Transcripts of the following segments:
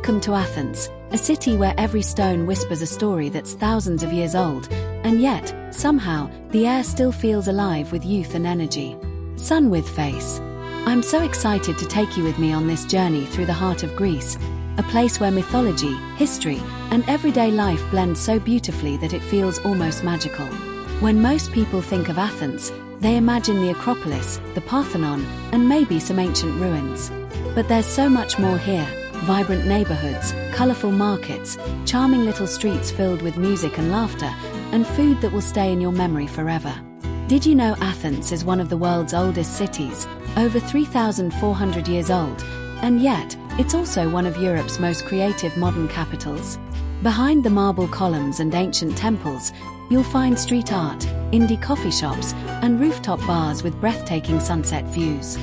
Welcome to Athens, a city where every stone whispers a story that's thousands of years old, and yet, somehow, the air still feels alive with youth and energy. Sun with face. I'm so excited to take you with me on this journey through the heart of Greece, a place where mythology, history, and everyday life blend so beautifully that it feels almost magical. When most people think of Athens, they imagine the Acropolis, the Parthenon, and maybe some ancient ruins. But there's so much more here. Vibrant neighborhoods, colorful markets, charming little streets filled with music and laughter, and food that will stay in your memory forever. Did you know Athens is one of the world's oldest cities, over 3,400 years old, and yet, it's also one of Europe's most creative modern capitals? Behind the marble columns and ancient temples, you'll find street art, indie coffee shops, and rooftop bars with breathtaking sunset views.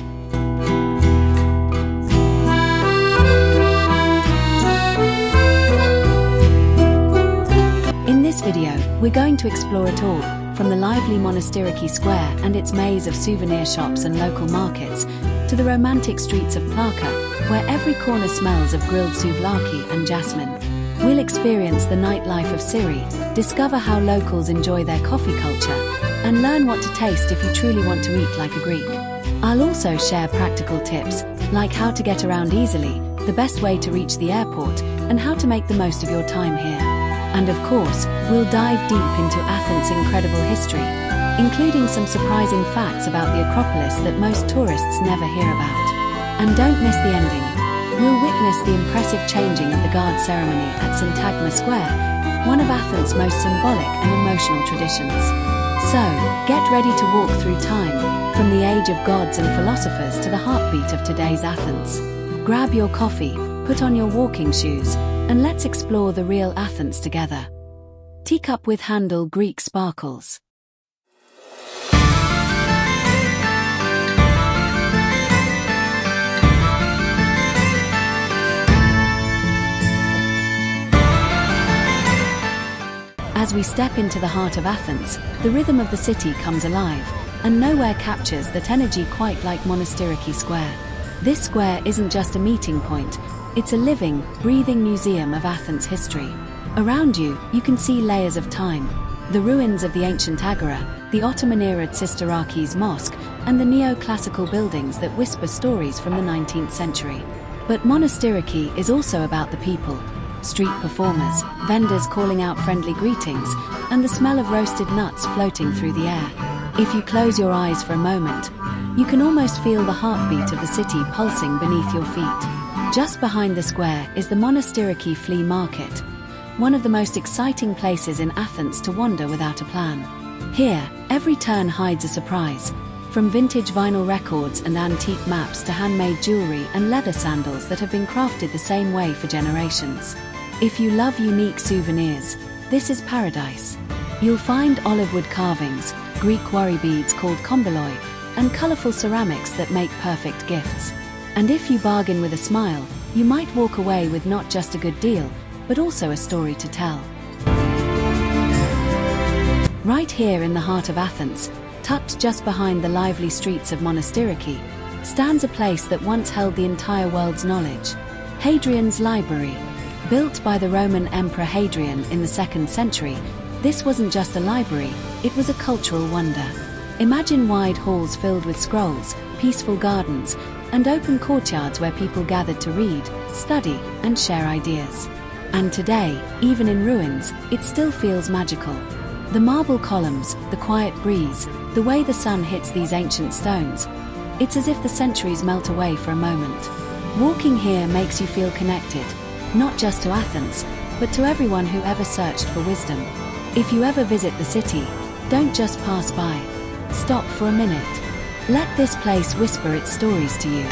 In this video, we're going to explore it all, from the lively Monastiraki Square and its maze of souvenir shops and local markets, to the romantic streets of Plaka, where every corner smells of grilled souvlaki and jasmine. We'll experience the nightlife of Psiri, discover how locals enjoy their coffee culture, and learn what to taste if you truly want to eat like a Greek. I'll also share practical tips, like how to get around easily, the best way to reach the airport, and how to make the most of your time here. And of course, we'll dive deep into Athens' incredible history, including some surprising facts about the Acropolis that most tourists never hear about. And don't miss the ending. We'll witness the impressive changing of the guard ceremony at Syntagma Square, one of Athens' most symbolic and emotional traditions. So, get ready to walk through time, from the age of gods and philosophers to the heartbeat of today's Athens. Grab your coffee, put on your walking shoes, and let's explore the real Athens together. Teacup with handle Greek sparkles. As we step into the heart of Athens, the rhythm of the city comes alive, and nowhere captures that energy quite like Monastiraki Square. This square isn't just a meeting point, it's a living, breathing museum of Athens' history. Around you, you can see layers of time. The ruins of the ancient agora, the Ottoman-era Monastiraki mosque, and the neoclassical buildings that whisper stories from the 19th century. But Monastiraki is also about the people. Street performers, vendors calling out friendly greetings, and the smell of roasted nuts floating through the air. If you close your eyes for a moment, you can almost feel the heartbeat of the city pulsing beneath your feet. Just behind the square is the Monastiraki Flea Market, one of the most exciting places in Athens to wander without a plan. Here, every turn hides a surprise, from vintage vinyl records and antique maps to handmade jewelry and leather sandals that have been crafted the same way for generations. If you love unique souvenirs, this is paradise. You'll find olive wood carvings, Greek worry beads called komboloi, and colorful ceramics that make perfect gifts. And if you bargain with a smile, you might walk away with not just a good deal, but also a story to tell. Right here in the heart of Athens, tucked just behind the lively streets of Monastiraki, stands a place that once held the entire world's knowledge. Hadrian's Library. Built by the Roman Emperor Hadrian in the 2nd century, this wasn't just a library, it was a cultural wonder. Imagine wide halls filled with scrolls, peaceful gardens, and open courtyards where people gathered to read, study, and share ideas. And today, even in ruins, it still feels magical. The marble columns, the quiet breeze, the way the sun hits these ancient stones, it's as if the centuries melt away for a moment. Walking here makes you feel connected, not just to Athens, but to everyone who ever searched for wisdom. If you ever visit the city, don't just pass by. Stop for a minute. Let this place whisper its stories to you.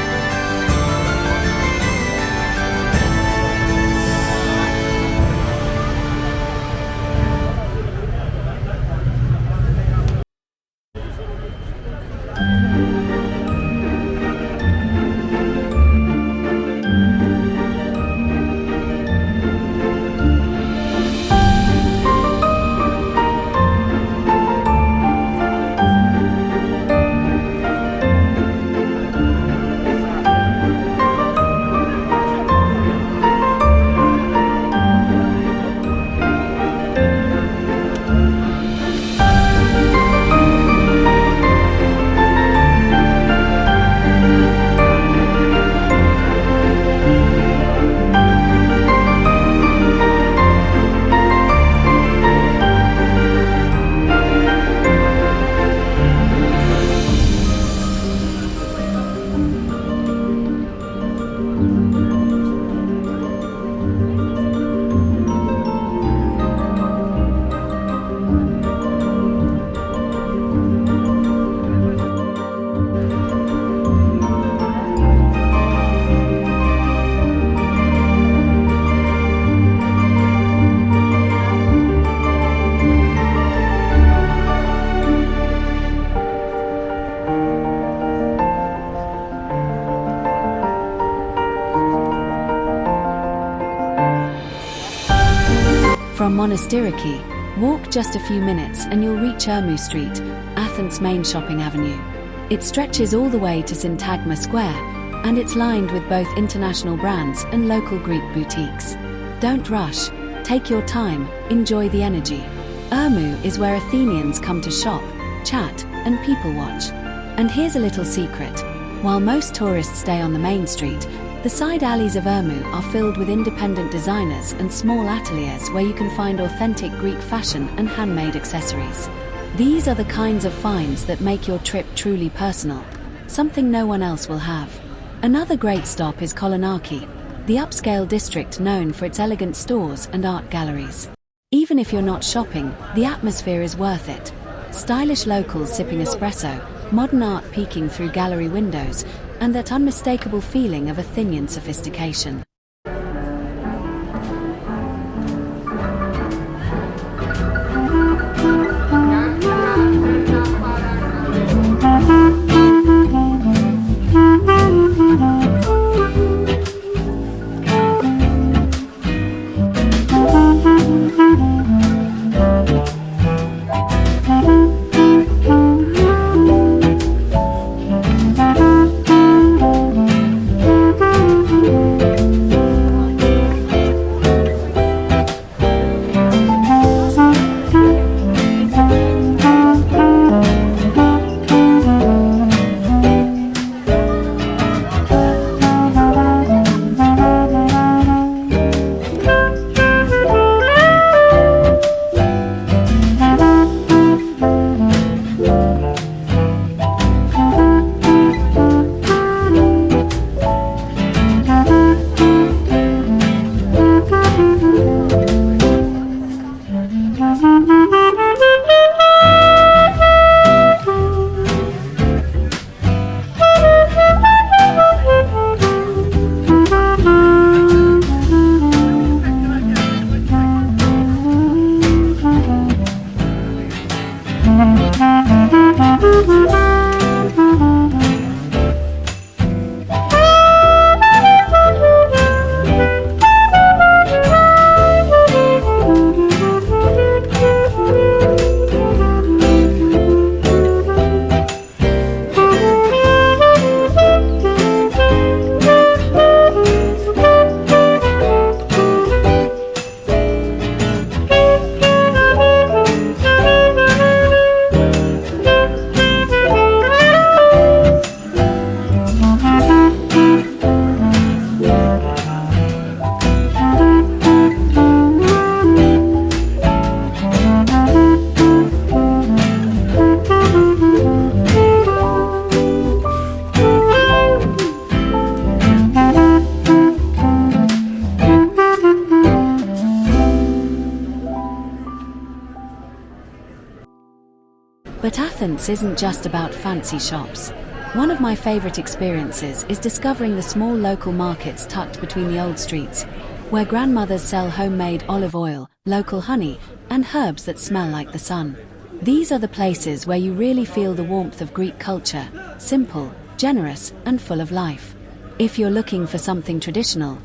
Monastiraki, walk just a few minutes and you'll reach Ermou Street, Athens' main shopping avenue. It stretches all the way to Syntagma Square, and it's lined with both international brands and local Greek boutiques. Don't rush, take your time, enjoy the energy. Ermou is where Athenians come to shop, chat, and people watch. And here's a little secret. While most tourists stay on the main street, the side alleys of Ermou are filled with independent designers and small ateliers where you can find authentic Greek fashion and handmade accessories. These are the kinds of finds that make your trip truly personal, something no one else will have. Another great stop is Kolonaki, the upscale district known for its elegant stores and art galleries. Even if you're not shopping, the atmosphere is worth it. Stylish locals sipping espresso, modern art peeking through gallery windows, and that unmistakable feeling of Athenian sophistication. But Athens isn't just about fancy shops. One of my favorite experiences is discovering the small local markets tucked between the old streets, where grandmothers sell homemade olive oil, local honey, and herbs that smell like the sun. These are the places where you really feel the warmth of Greek culture, simple, generous, and full of life. If you're looking for something traditional,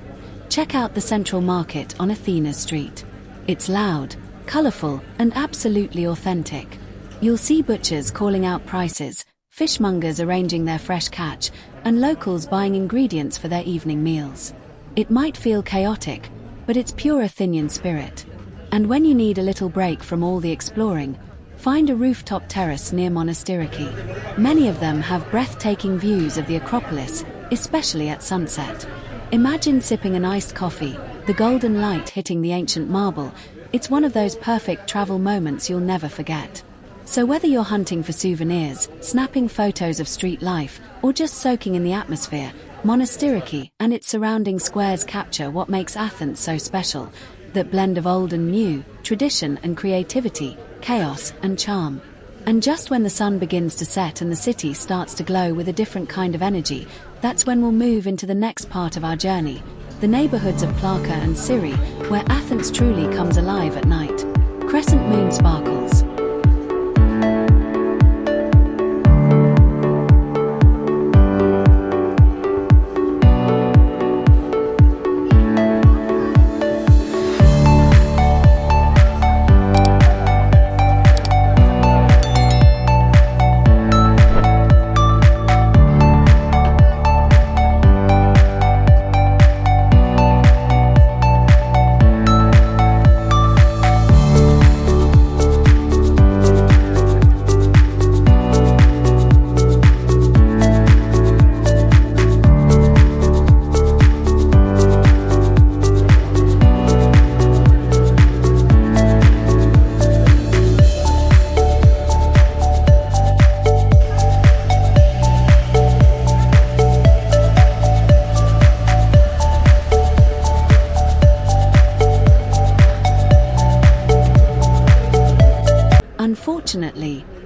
check out the Central Market on Athena Street. It's loud, colorful, and absolutely authentic. You'll see butchers calling out prices, fishmongers arranging their fresh catch, and locals buying ingredients for their evening meals. It might feel chaotic, but it's pure Athenian spirit. And when you need a little break from all the exploring, find a rooftop terrace near Monastiraki. Many of them have breathtaking views of the Acropolis, especially at sunset. Imagine sipping an iced coffee, the golden light hitting the ancient marble. It's one of those perfect travel moments you'll never forget. So whether you're hunting for souvenirs, snapping photos of street life, or just soaking in the atmosphere, Monastiraki and its surrounding squares capture what makes Athens so special, that blend of old and new, tradition and creativity, chaos and charm. And just when the sun begins to set and the city starts to glow with a different kind of energy, that's when we'll move into the next part of our journey, the neighborhoods of Plaka and Psiri, where Athens truly comes alive at night. Crescent moon sparkles.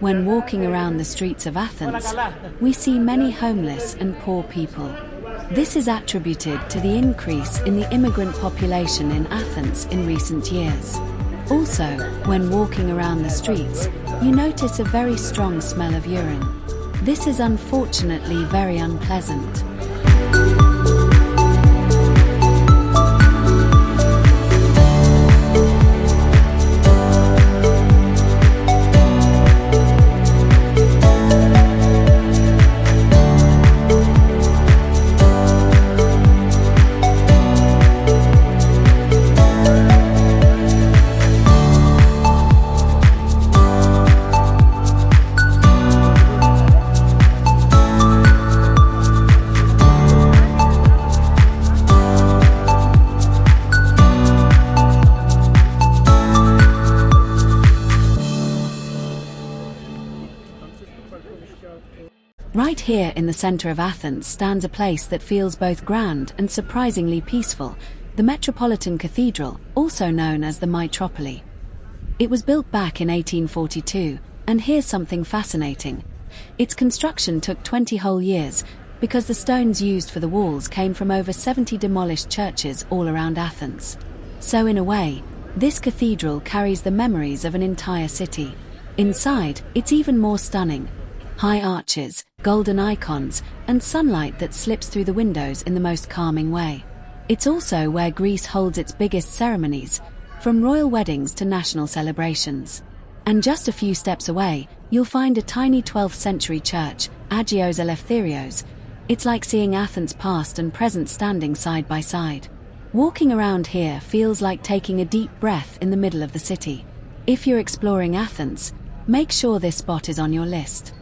When walking around the streets of Athens, we see many homeless and poor people. This is attributed to the increase in the immigrant population in Athens in recent years. Also, when walking around the streets, you notice a very strong smell of urine. This is unfortunately very unpleasant. Right here in the center of Athens stands a place that feels both grand and surprisingly peaceful, the Metropolitan Cathedral, also known as the Mitropoleos. It was built back in 1842, and here's something fascinating. Its construction took 20 whole years, because the stones used for the walls came from over 70 demolished churches all around Athens. So in a way, this cathedral carries the memories of an entire city. Inside, it's even more stunning. High arches, golden icons, and sunlight that slips through the windows in the most calming way. It's also where Greece holds its biggest ceremonies, from royal weddings to national celebrations. And just a few steps away, you'll find a tiny 12th century church, Agios Eleftherios. It's like seeing Athens past and present standing side by side. Walking around here feels like taking a deep breath in the middle of the city. If you're exploring Athens, make sure this spot is on your list.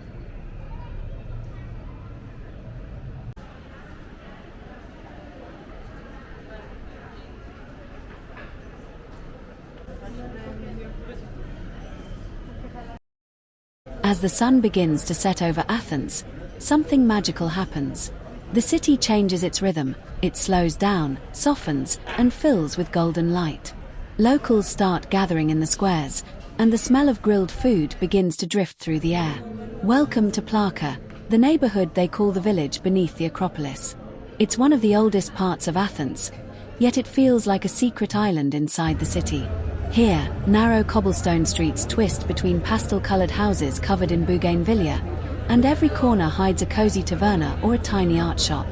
As the sun begins to set over Athens, something magical happens. The city changes its rhythm, it slows down, softens, and fills with golden light. Locals start gathering in the squares, and the smell of grilled food begins to drift through the air. Welcome to Plaka, the neighborhood they call the village beneath the Acropolis. It's one of the oldest parts of Athens, yet it feels like a secret island inside the city. Here, narrow cobblestone streets twist between pastel-colored houses covered in bougainvillea, and every corner hides a cozy taverna or a tiny art shop.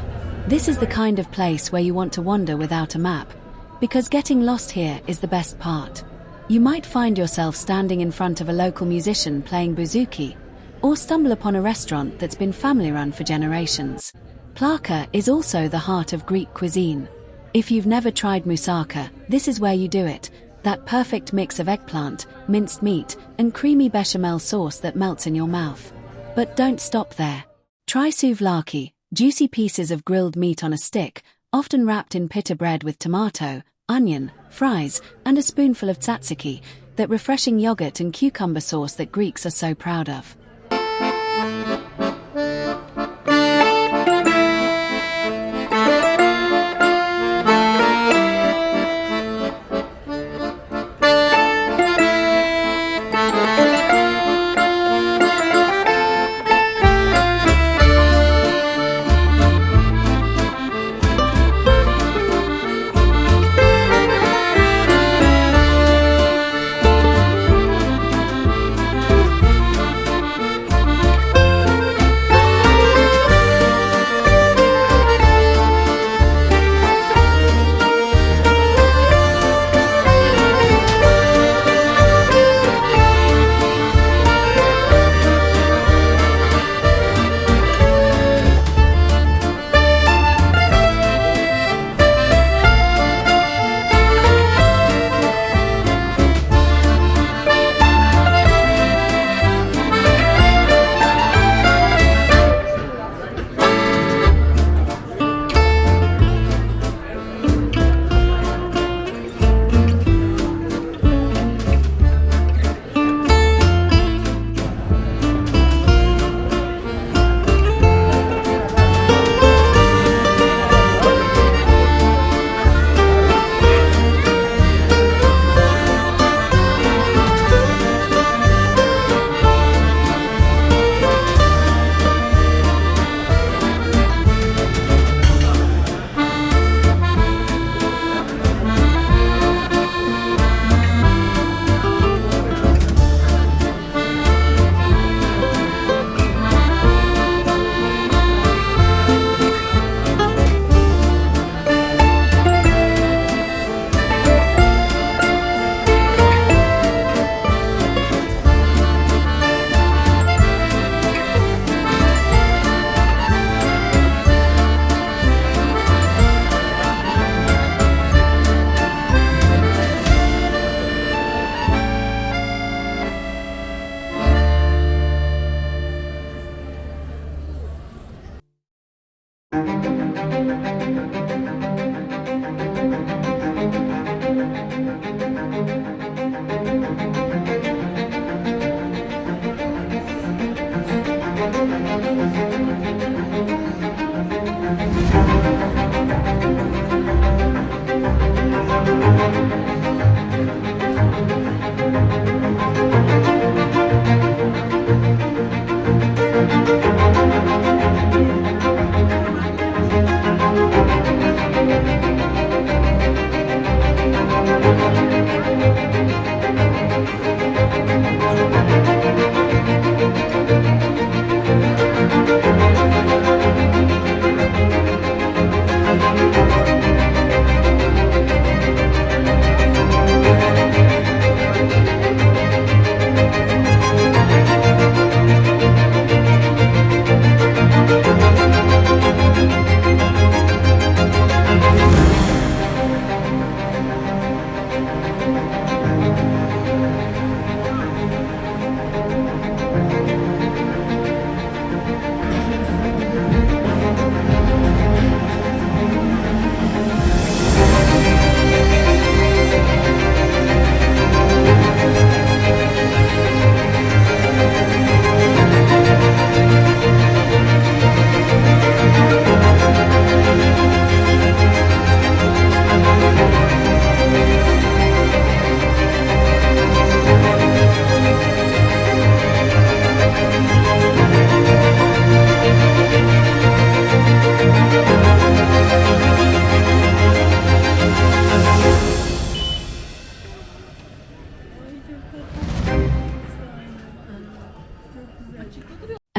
This is the kind of place where you want to wander without a map, because getting lost here is the best part. You might find yourself standing in front of a local musician playing bouzouki, or stumble upon a restaurant that's been family-run for generations. Plaka is also the heart of Greek cuisine. If you've never tried moussaka, this is where you do it. That perfect mix of eggplant, minced meat, and creamy bechamel sauce that melts in your mouth. But don't stop there. Try souvlaki, juicy pieces of grilled meat on a stick, often wrapped in pita bread with tomato, onion, fries, and a spoonful of tzatziki, that refreshing yogurt and cucumber sauce that Greeks are so proud of.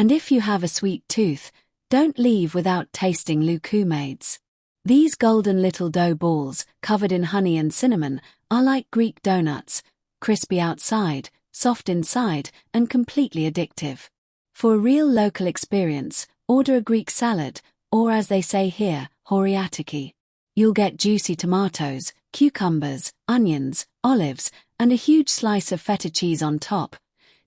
And if you have a sweet tooth, don't leave without tasting loukoumades. These golden little dough balls, covered in honey and cinnamon, are like Greek donuts, crispy outside, soft inside, and completely addictive. For a real local experience, order a Greek salad, or as they say here, horiatiki. You'll get juicy tomatoes, cucumbers, onions, olives, and a huge slice of feta cheese on top,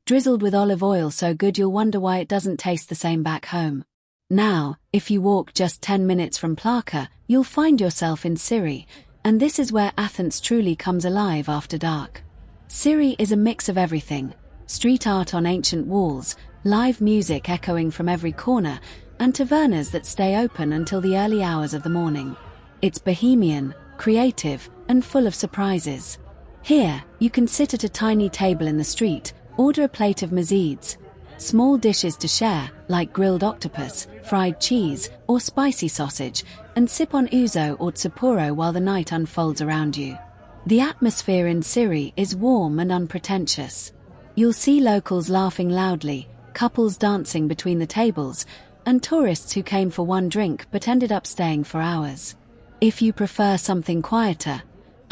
drizzled with olive oil so good you'll wonder why it doesn't taste the same back home. Now, if you walk just 10 minutes from Plaka, you'll find yourself in Psiri, and this is where Athens truly comes alive after dark. Psiri is a mix of everything: street art on ancient walls, live music echoing from every corner, and tavernas that stay open until the early hours of the morning. It's bohemian, creative, and full of surprises. Here, you can sit at a tiny table in the street, order a plate of mezzides, small dishes to share, like grilled octopus, fried cheese, or spicy sausage, and sip on ouzo or tsipuro while the night unfolds around you. The atmosphere in Psiri is warm and unpretentious. You'll see locals laughing loudly, couples dancing between the tables, and tourists who came for one drink but ended up staying for hours. If you prefer something quieter,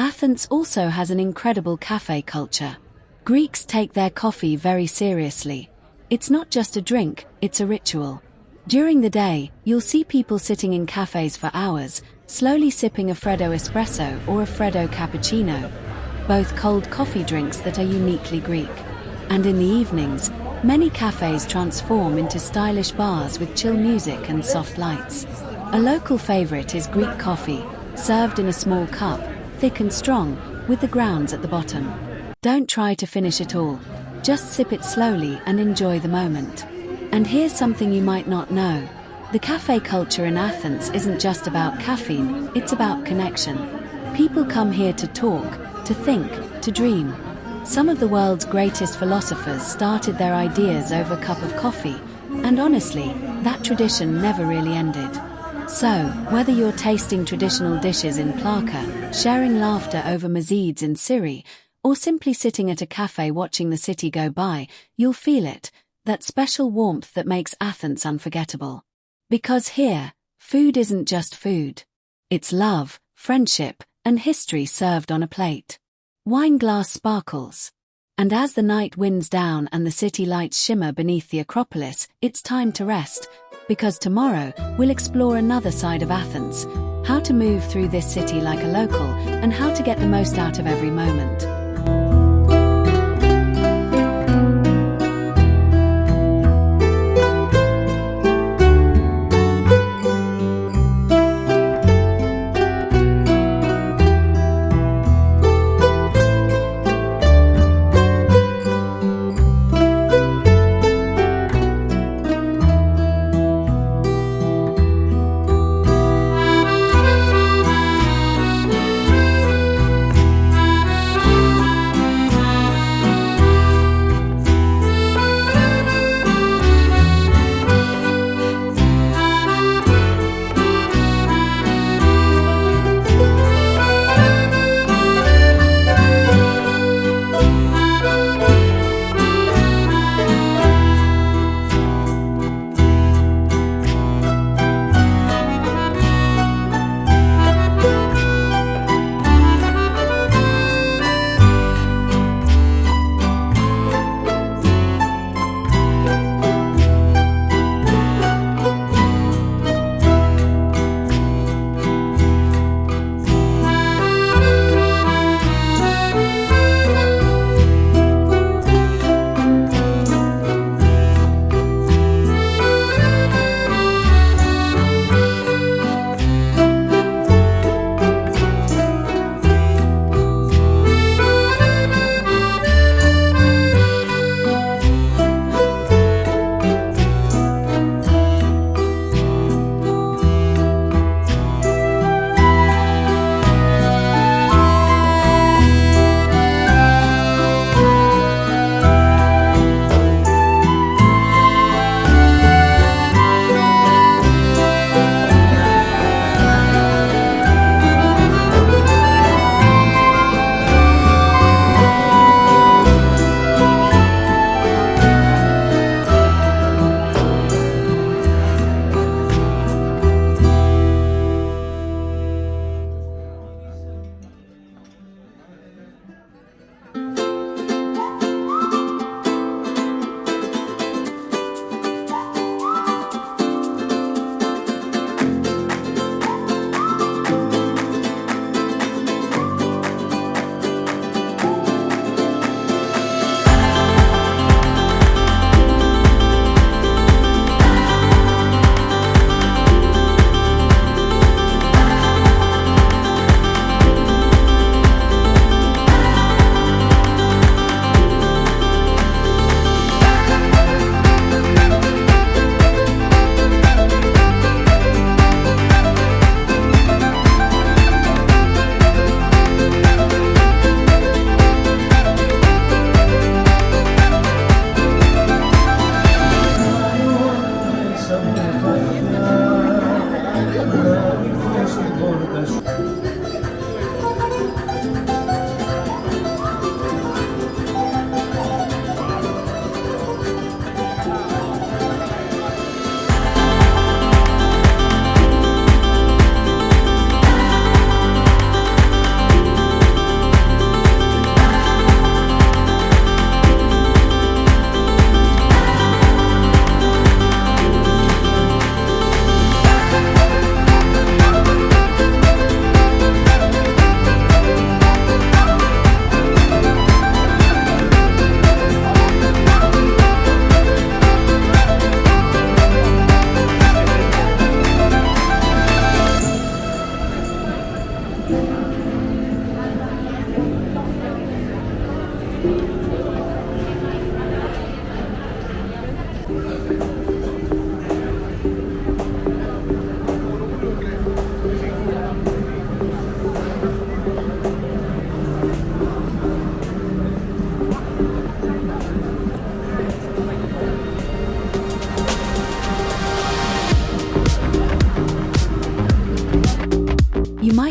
Athens also has an incredible cafe culture. Greeks take their coffee very seriously. It's not just a drink, it's a ritual. During the day, you'll see people sitting in cafes for hours, slowly sipping a Freddo espresso or a Freddo cappuccino, both cold coffee drinks that are uniquely Greek. And in the evenings, many cafes transform into stylish bars with chill music and soft lights. A local favorite is Greek coffee, served in a small cup, thick and strong, with the grounds at the bottom. Don't try to finish it all, just sip it slowly and enjoy the moment. And here's something you might not know. The cafe culture in Athens isn't just about caffeine, it's about connection. People come here to talk, to think, to dream. Some of the world's greatest philosophers started their ideas over a cup of coffee, and honestly, that tradition never really ended. So, whether you're tasting traditional dishes in Plaka, sharing laughter over mezzides in Psiri, or simply sitting at a cafe watching the city go by, you'll feel it, that special warmth that makes Athens unforgettable. Because here, food isn't just food. It's love, friendship, and history served on a plate. Wine glass sparkles. And as the night winds down and the city lights shimmer beneath the Acropolis, it's time to rest, because tomorrow we'll explore another side of Athens, how to move through this city like a local, and how to get the most out of every moment.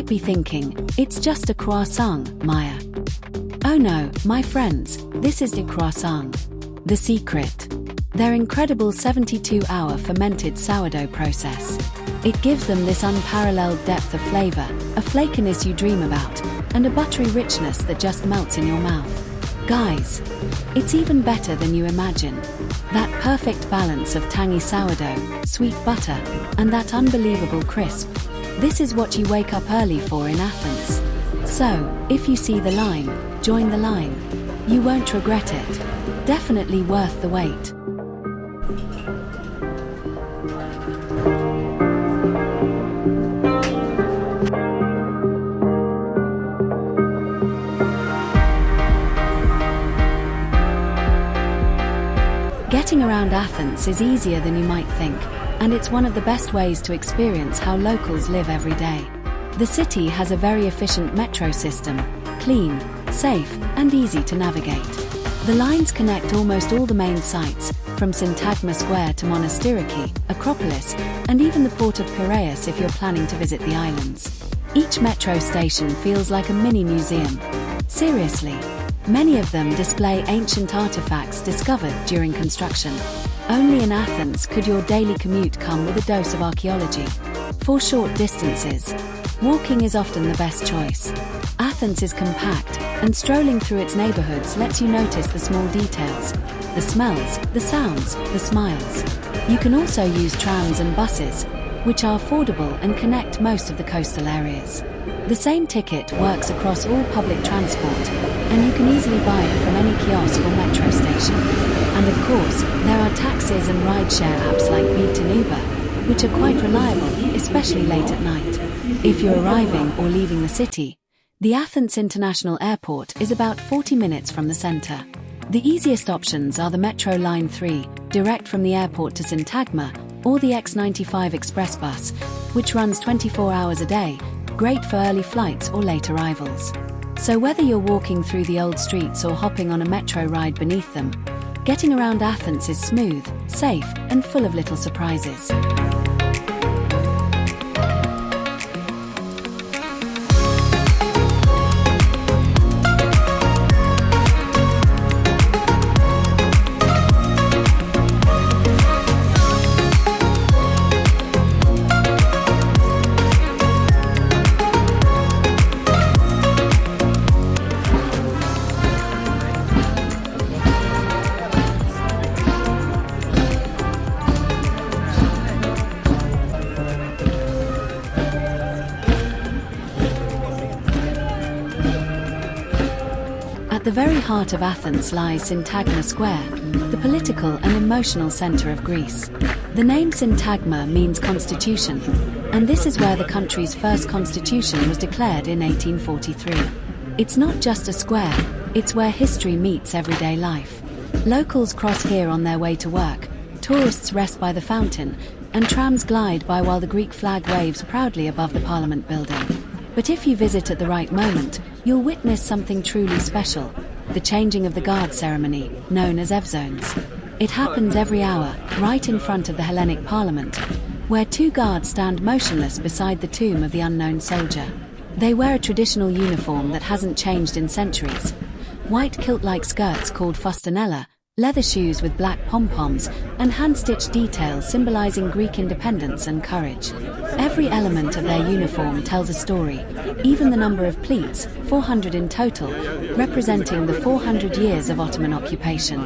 might be thinking, it's just a croissant, Maya. Oh no, my friends, this is the croissant. The secret. Their incredible 72-hour fermented sourdough process. It gives them this unparalleled depth of flavor, a flakiness you dream about, and a buttery richness that just melts in your mouth. Guys, it's even better than you imagine. That perfect balance of tangy sourdough, sweet butter, and that unbelievable crisp. This is what you wake up early for in Athens. So, if you see the line, join the line. You won't regret it. Definitely worth the wait. Getting around Athens is easier than you might think, and it's one of the best ways to experience how locals live every day. The city has a very efficient metro system, clean, safe, and easy to navigate. The lines connect almost all the main sites, from Syntagma Square to Monastiraki, Acropolis, and even the port of Piraeus if you're planning to visit the islands. Each metro station feels like a mini museum. Seriously. Many of them display ancient artifacts discovered during construction. Only in Athens could your daily commute come with a dose of archaeology. For short distances, walking is often the best choice. Athens is compact, and strolling through its neighborhoods lets you notice the small details, the smells, the sounds, the smiles. You can also use trams and buses, which are affordable and connect most of the coastal areas. The same ticket works across all public transport, and you can easily buy it from any kiosk or metro station. And of course, there are taxis and rideshare apps like Beat and Uber, which are quite reliable, especially late at night. If you're arriving or leaving the city, the Athens International Airport is about 40 minutes from the center. The easiest options are the Metro Line 3, direct from the airport to Syntagma, or the X95 Express bus, which runs 24 hours a day, great for early flights or late arrivals. So whether you're walking through the old streets or hopping on a metro ride beneath them, getting around Athens is smooth, safe, and full of little surprises. At the very heart of Athens lies Syntagma Square, the political and emotional center of Greece. The name Syntagma means constitution, and this is where the country's first constitution was declared in 1843. It's not just a square, it's where history meets everyday life. Locals cross here on their way to work, tourists rest by the fountain, and trams glide by while the Greek flag waves proudly above the Parliament building. But if you visit at the right moment, you'll witness something truly special, the changing of the guard ceremony, known as Evzones. It happens every hour, right in front of the Hellenic Parliament, where two guards stand motionless beside the tomb of the unknown soldier. They wear a traditional uniform that hasn't changed in centuries. White kilt-like skirts called fustanella, leather shoes with black pom-poms, and hand-stitched details symbolizing Greek independence and courage. Every element of their uniform tells a story, even the number of pleats, 400 in total, representing the 400 years of Ottoman occupation.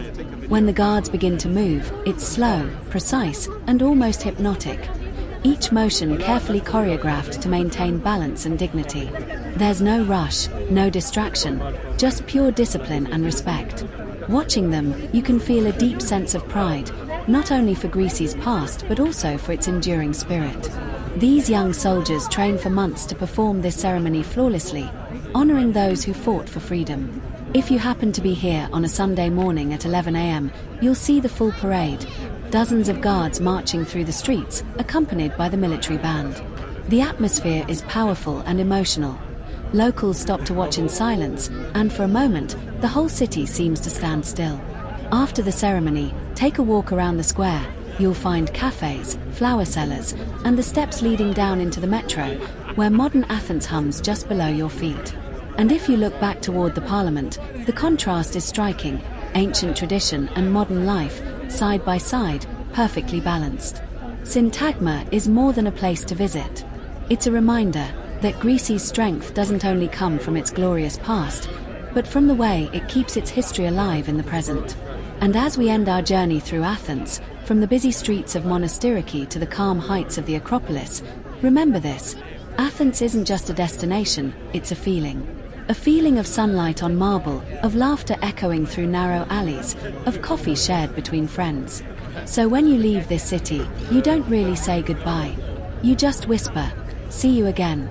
When the guards begin to move, it's slow, precise, and almost hypnotic. Each motion carefully choreographed to maintain balance and dignity. There's no rush, no distraction, just pure discipline and respect. Watching them, you can feel a deep sense of pride, not only for Greece's past but also for its enduring spirit. These young soldiers train for months to perform this ceremony flawlessly, honoring those who fought for freedom. If you happen to be here on a Sunday morning at 11 a.m., you'll see the full parade, dozens of guards marching through the streets, accompanied by the military band. The atmosphere is powerful and emotional. Locals stop to watch in silence, and for a moment, the whole city seems to stand still. After the ceremony, take a walk around the square. You'll find cafes, flower sellers, and the steps leading down into the metro, where modern Athens hums just below your feet. And if you look back toward the Parliament, the contrast is striking: ancient tradition and modern life, side by side, perfectly balanced. Syntagma is more than a place to visit. It's a reminder that Greece's strength doesn't only come from its glorious past, but from the way it keeps its history alive in the present. And as we end our journey through Athens, from the busy streets of Monastiraki to the calm heights of the Acropolis, remember this: Athens isn't just a destination, it's a feeling. A feeling of sunlight on marble, of laughter echoing through narrow alleys, of coffee shared between friends. So when you leave this city, you don't really say goodbye. You just whisper, "See you again."